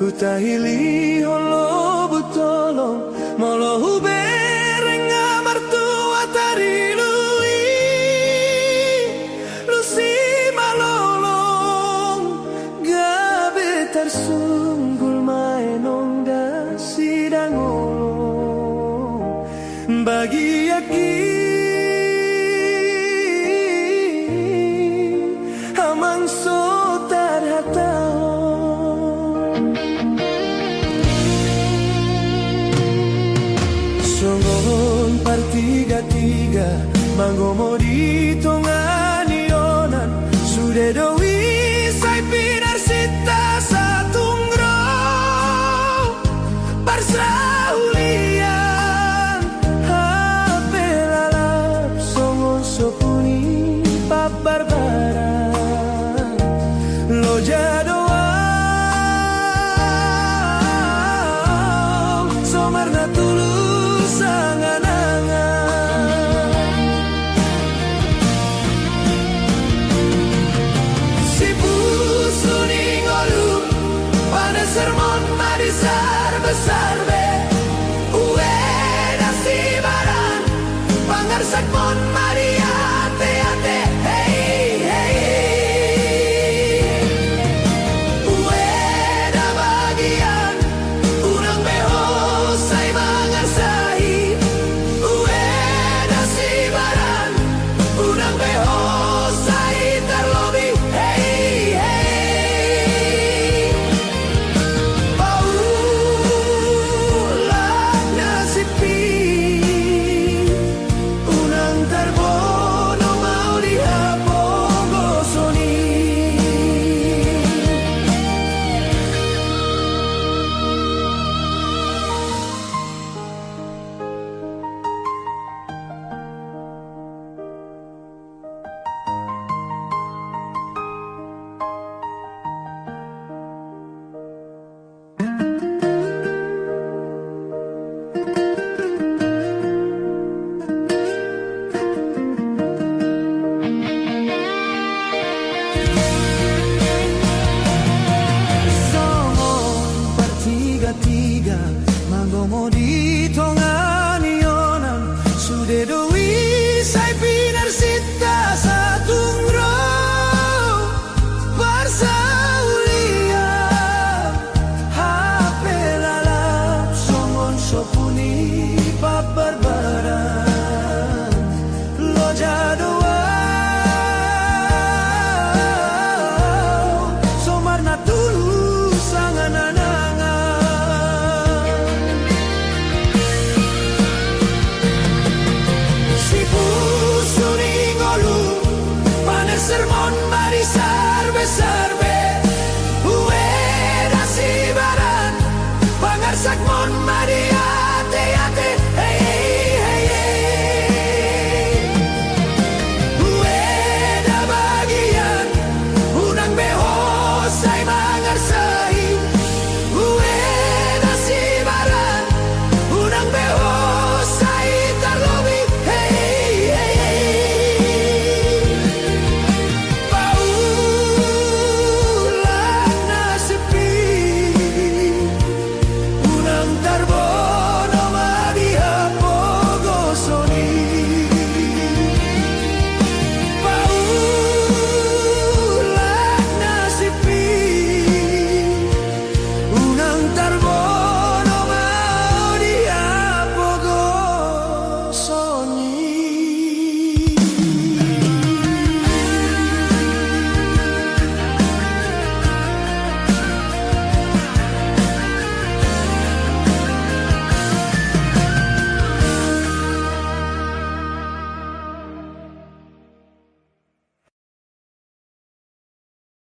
Utahili holo butolong molo hubereng amartua tari lui lusi malolong gabe tersunggul mainong da sidang olong bagi aki amang sotar hatao songon partiga-tiga manggomo di tonganionan sudah dowi sai pinar sita satungro parsaulian hape lalap songon sopuni pabarbaran lo jadoa somarna tulus sanganangan si pusuni ngolu pada sermon marisar besar be uwe nasi baran pangarsak mon maria ate ate hey hey uwe da bagian urang beho sai mangarsahi uwe nasi baran urang beho sai terlobi hey hey paulah nasipi unang tarbono mau dihapogo soni songon partiga-tiga manggomo di tonga